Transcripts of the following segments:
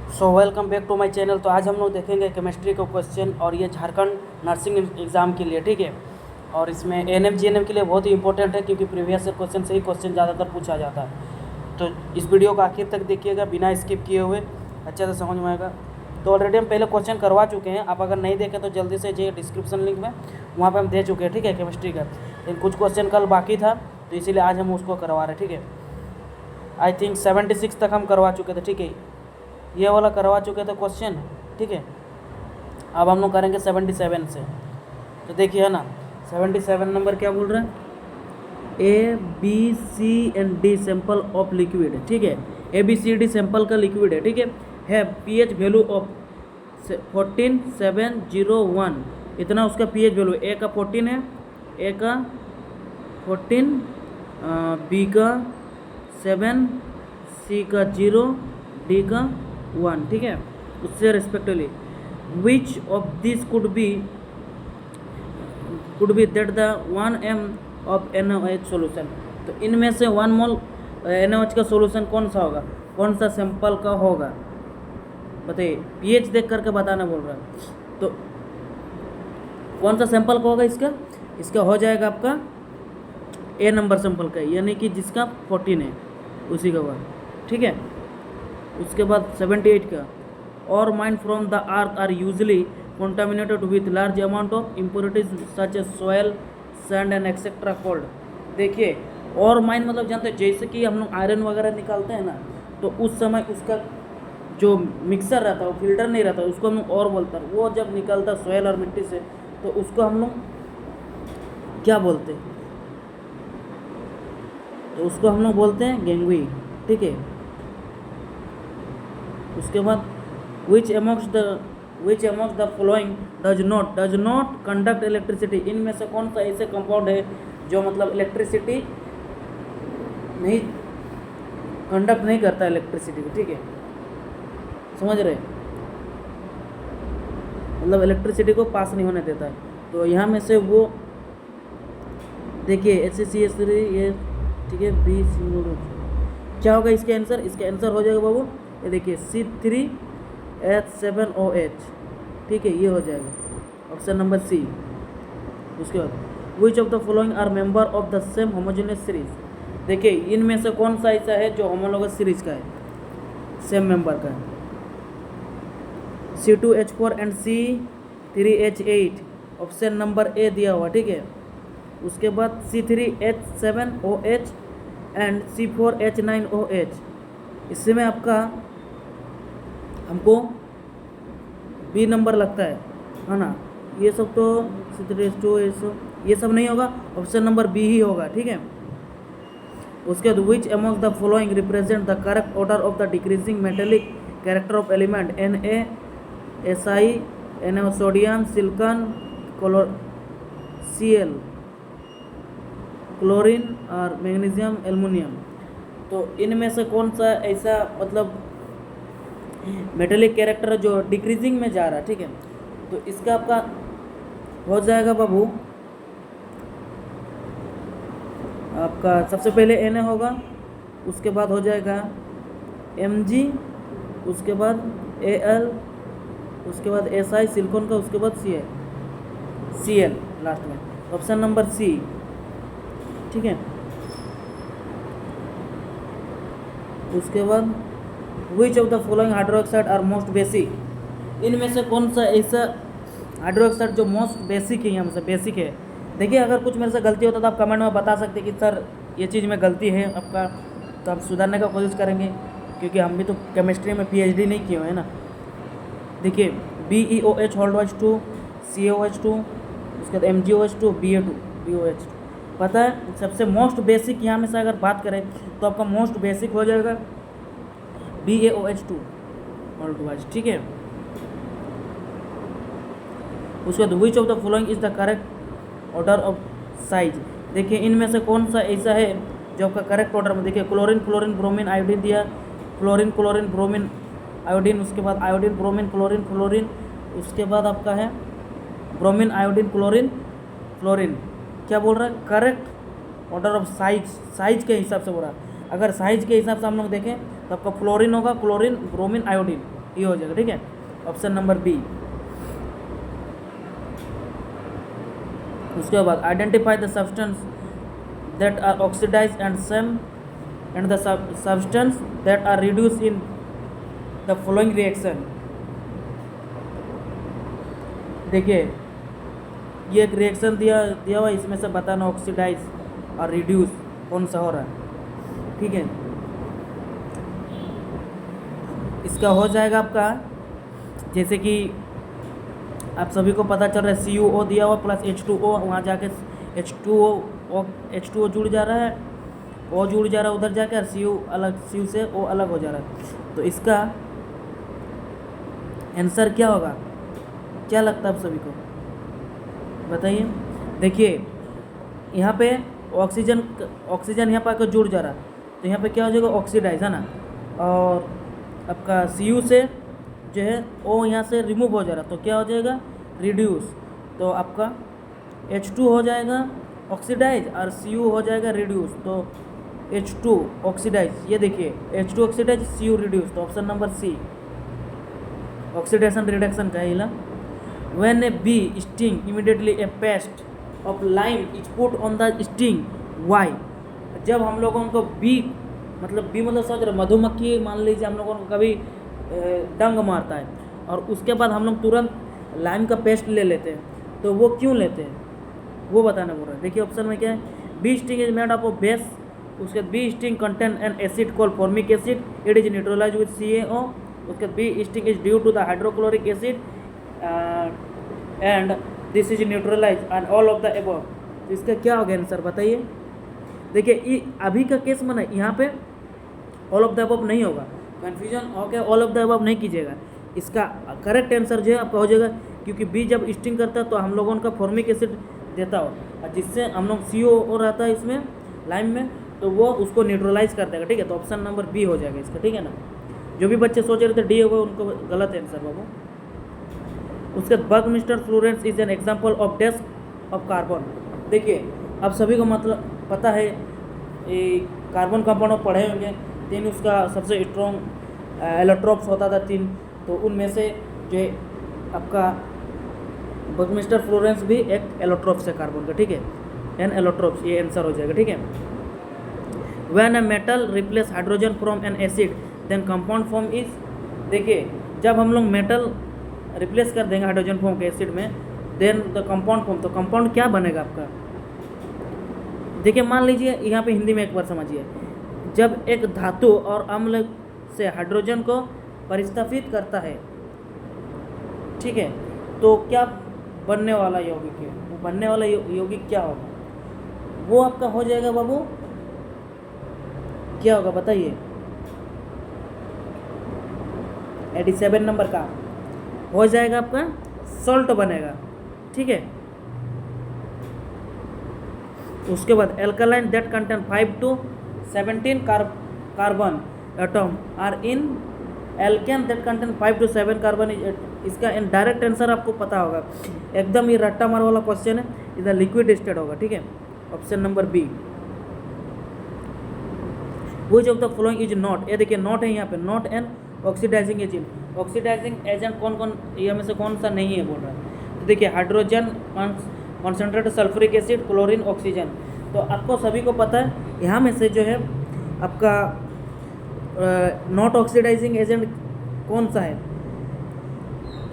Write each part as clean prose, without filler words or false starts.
So welcome back to my channel. तो आज हम लोग देखेंगे केमिस्ट्री का क्वेश्चन, और ये झारखंड नर्सिंग एग्ज़ाम के लिए, ठीक है। और इसमें एएनएम जीएनएम के लिए बहुत ही इंपॉर्टेंट है, क्योंकि प्रीवियस ईयर क्वेश्चन से ही क्वेश्चन ज़्यादातर पूछा जाता है। तो इस वीडियो को आखिर तक देखिएगा बिना स्किप किए हुए, अच्छे से समझ में आएगा। तो ऑलरेडी हम पहले क्वेश्चन करवा चुके हैं, आप अगर नहीं देखें तो जल्दी से जाइए डिस्क्रिप्शन लिंक में, वहाँ पर हम दे चुके हैं, ठीक है, केमिस्ट्री का। लेकिन कुछ क्वेश्चन कल बाकी था, तो इसीलिए आज हम उसको करवा रहे हैं, ठीक है। आई थिंक 76 तक हम करवा चुके थे, ठीक है, ये वाला करवा चुके थे क्वेश्चन, ठीक है। अब हम लोग करेंगे 77 से। तो देखिए है ना, 77 नंबर क्या बोल रहा है, A B C and D sample of liquid, ठीक है। A B C D sample का लिक्विड है पीएच वैल्यू ऑफ 14701, इतना उसका पीएच वैल्यू। ए का 14 है, ए का 14, बी का 7, सी का 0, डी का 1, ठीक है, उससे respectively. Which of this could be that the 1 m of NaOH solution. तो इनमें से 1 मोल NaOH का सोल्यूशन कौन सा होगा, कौन सा सैंपल का होगा, बताइए। पीएच देख करके बताना बोल रहा है। तो कौन सा सैंपल का होगा, इसका हो जाएगा आपका ए नंबर सैंपल का, यानी कि जिसका 14 है उसी का होगा, ठीक है। उसके बाद 78 का, और mine from the earth are usually contaminated with large amount of impurities such as soil, sand and etc. cold। देखिए, और माइन मतलब जानते हैं, जैसे कि हम लोग आयरन वगैरह निकालते हैं ना, तो उस समय उसका जो मिक्सर रहता है वो फिल्टर नहीं रहता, उसको हम लोग और बोलते हैं। वो जब निकलता है सोयल और मिट्टी से, तो उसको हम लोग क्या बोलते हैं, तो उसको हम लोग बोलते हैं गेंगुई, ठीक है। उसके बाद which amongst the following does not conduct electricity. इनमें से कौन सा ऐसे कंपाउंड है जो मतलब इलेक्ट्रिसिटी नहीं कंडक्ट नहीं करता इलेक्ट्रिसिटी को, ठीक है, समझ रहे, मतलब इलेक्ट्रिसिटी को पास नहीं होने देता है। तो यहाँ में से वो देखिए HCl3 ये, ठीक है, बी सी क्या होगा इसका आंसर हो जाएगा बाबू, ये देखिए C3H7OH, ठीक है, ये हो जाएगा ऑप्शन नंबर सी। उसके बाद which of the following are member of the same homogeneous series. देखिए, इनमें से कौन सा ऐसा है जो होमोलोगस सीरीज का है, सेम मेंबर का है। C2H4 and C3H8, option number A दिया हुआ, ठीक है। उसके बाद C3H7OH एंड C4H9OH, इसमें आपका हमको बी नंबर लगता है ना। ये सब तो C3H2 ये सब नहीं होगा, ऑप्शन नंबर बी ही होगा, ठीक है। उसके बाद which among the following represent the correct order of the decreasing metallic character of element Na, Si, Na sodium, silicon, Cl, chlorine और मैग्नीशियम, एल्युमिनियम। तो इनमें से कौन सा ऐसा मतलब मेटेलिक कैरेक्टर है जो डिक्रीजिंग में जा रहा है, ठीक है। तो इसका आपका हो जाएगा बाबू, आपका सबसे पहले Na होगा, उसके बाद हो जाएगा Mg, उसके बाद Al, उसके बाद Si सिलिकॉन का, उसके बाद Cl लास्ट में, ऑप्शन नंबर सी, ठीक है। उसके बाद which of the following hydroxide are most basic. इनमें से कौन सा ऐसा हाइड्रोक्साइड जो मोस्ट बेसिक है, यहाँ से बेसिक है। देखिए, अगर कुछ मेरे से गलती होता तो आप कमेंट में बता सकते कि सर ये चीज़ में गलती है आपका, तो आप सुधारने का कोशिश करेंगे, क्योंकि हम भी तो केमिस्ट्री में PhD नहीं किए हुए हैं ना। देखिए, BeOH2, CaOH2, उसके बाद MgOH2, BA2, पता है सबसे मोस्ट बेसिक यहाँ में से अगर बात करें तो आपका मोस्ट बेसिक हो जाएगा BaOH2, ठीक है। उसके बाद which of the following is the correct order of size. देखिए, इनमें से कौन सा ऐसा है जो आपका करेक्ट ऑर्डर में, देखिए क्लोरीन ब्रोमीन आयोडीन दिया, क्लोरीन ब्रोमीन आयोडीन, उसके बाद आयोडीन ब्रोमीन क्लोरीन, उसके बाद आपका है ब्रोमीन आयोडीन क्लोरीन। क्या बोल रहा है, करेक्ट ऑर्डर ऑफ साइज के हिसाब से बोल रहा है। अगर साइज के हिसाब से हम लोग देखें तो आपका फ्लोरीन होगा, क्लोरीन ब्रोमीन आयोडीन, ये हो जाएगा, ठीक है, ऑप्शन नंबर बी। उसके बाद identify the substance that are oxidise and the substance that are reduce in the following reaction. देखिए ये एक रिएक्शन दिया हुआ, इसमें से बताना ऑक्सीडाइज और रिड्यूस कौन सा हो रहा है, ठीक है। इसका हो जाएगा आपका, जैसे कि आप सभी को पता चल रहा है CuO दिया हुआ प्लस H2O, वहाँ जाके H2O जुड़ जा रहा है, O जुड़ जा रहा है उधर जाकर, Cu से O अलग हो जा रहा है। तो इसका आंसर क्या होगा, क्या लगता है आप सभी को बताइए। देखिए यहाँ पे ऑक्सीजन यहाँ पर आकर जुड़ जा रहा है, तो यहाँ पे क्या हो जाएगा ऑक्सीडाइज, है ना, और आपका Cu से जो है O यहाँ से रिमूव हो जा रहा है, तो क्या हो जाएगा रिड्यूस। तो आपका H2 हो जाएगा ऑक्सीडाइज और Cu हो जाएगा रिड्यूस, तो H2 ऑक्सीडाइज, ये देखिए H2 ऑक्सीडाइज Cu रिड्यूस, तो option number C oxidation reduction का है। When a bee sting, immediately a paste of lime is put on the sting. Why? जब हम लोगों को बी मतलब समझ रहे, मधुमक्खी मान लीजिए हम लोगों को कभी डंग मारता है और उसके बाद हम लोग तुरंत लाइम का पेस्ट ले लेते हैं, तो वो क्यों लेते हैं वो बताना बोल रहा है। देखिए ऑप्शन में क्या है, bee sting is made up of base, उसके बाद bee sting contain an acid called formic acid, it is neutralise with CaO, उसके बाद bee sting is due to the hydrochloric acid and this is neutralise and all of the above. तो इसका क्या होगा answer बताइए। देखिए अभी का केस में ना यहाँ पे ऑल ऑफ द एबव नहीं होगा, कन्फ्यूजन हो गया, ऑल ऑफ द एबव नहीं कीजिएगा। इसका करेक्ट आंसर जो है आपका हो जाएगा, क्योंकि बी जब स्टिंग करता है तो हम लोगों का फॉर्मिक एसिड देता हो, और जिससे हम लोग CaO रहता है इसमें लाइम में, तो वो उसको न्यूट्रलाइज कर देगा, ठीक है। तो ऑप्शन नंबर बी हो जाएगा इसका, ठीक है ना। जो भी बच्चे सोच रहे थे डी होगा उनको गलत आंसर बाबू। उसके buckminsterfullerene is an example of desk of carbon. देखिए अब सभी को मतलब पता है कार्बन कंपाउंड पढ़े होंगे, 3 उसका सबसे स्ट्रॉन्ग एलोट्रोप्स होता था 3, तो उनमें से जो है आपका बकमिस्टर फ्लोरेंस भी एक एलोट्रोप्स है कार्बन का, ठीक है, एन एलोट्रोप्स, ये आंसर हो जाएगा, ठीक है। When a metal replace hydrogen from an acid then compound form is. देखिए जब हम लोग मेटल रिप्लेस कर देंगे हाइड्रोजन फॉर्म के एसिड में, देन द कंपाउंड फॉर्म, तो कंपाउंड क्या बनेगा आपका। देखिए मान लीजिए यहाँ पे हिंदी में एक बार समझिए, जब एक धातु और अम्ल से हाइड्रोजन को परिस्थापित करता है, ठीक है, तो क्या बनने वाला यौगिक है, वो बनने वाला यौगिक क्या होगा, वो आपका हो जाएगा बाबू, क्या होगा बताइए। 87 नंबर का हो जाएगा आपका सॉल्ट बनेगा, ठीक है। उसके बाद alkaline that contain 5 to 17 carbon atom are in alkane that contain 5 to 7 carbon. इसका डायरेक्ट आंसर आपको पता होगा, एकदम ये रट्टा मार वाला क्वेश्चन है, इधर लिक्विड स्टेट होगा, ठीक है, option number B. Which of the following is not, ये देखिए नॉट है यहाँ पे, not an oxidising agent. Oxidising agent कौन कौन, ये में से कौन सा नहीं है बोल रहा है। तो देखिए hydrogen concentrate sulphuric acid, chlorine, oxygen. तो आपको सभी को पता है यहाँ में से जो है आपका नॉट ऑक्सीडाइजिंग एजेंट कौन सा है,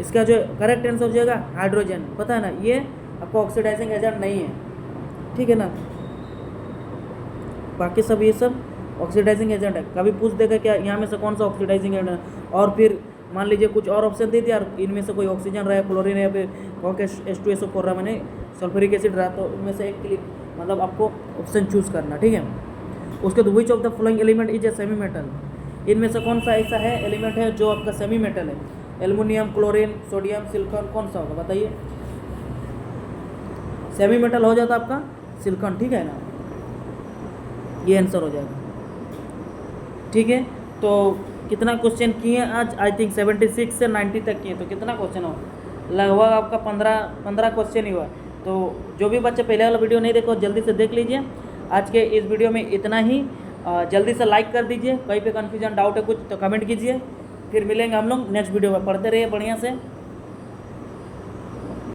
इसका जो करेक्ट आंसर हो जाएगा हाइड्रोजन, पता है ना, ये आपको ऑक्सीडाइजिंग एजेंट नहीं है, ठीक है ना। बाकी सब ये सब ऑक्सीडाइजिंग एजेंट है। कभी पूछ देगा क्या यहाँ में से कौन सा ऑक्सीडाइजिंग एजेंट है, और फिर मान लीजिए कुछ और ऑप्शन दे दिया, इनमें से कोई ऑक्सीजन रहा है, क्लोरीन है, या फिर कौन के H2SO4 रहा, मैंने सल्फ्यूरिक एसिड रहा, तो उनमें से एक क्लिक मतलब आपको ऑप्शन चूज़ करना, ठीक है। उसके बाद which of the following element is a semi metal, इनमें से कौन सा ऐसा है एलिमेंट है जो आपका सेमी मेटल है। एल्युमिनियम, क्लोरीन, सोडियम, सिलिकॉन, कौन सा होगा बताइए। सेमी मेटल हो जाता आपका सिलिकॉन, ठीक है ना, ये आंसर हो जाएगा, ठीक है। तो कितना क्वेश्चन किए आज, आई थिंक 76 से 90 तक किए, तो कितना क्वेश्चन हो, लगभग आपका 15 क्वेश्चन ही हुआ। तो जो भी बच्चे पहले वाला वीडियो नहीं देखो जल्दी से देख लीजिए। आज के इस वीडियो में इतना ही, जल्दी से लाइक कर दीजिए, कहीं पे कन्फ्यूजन डाउट है कुछ तो कमेंट कीजिए, फिर मिलेंगे हम लोग नेक्स्ट वीडियो में। पढ़ते रहिए बढ़िया से।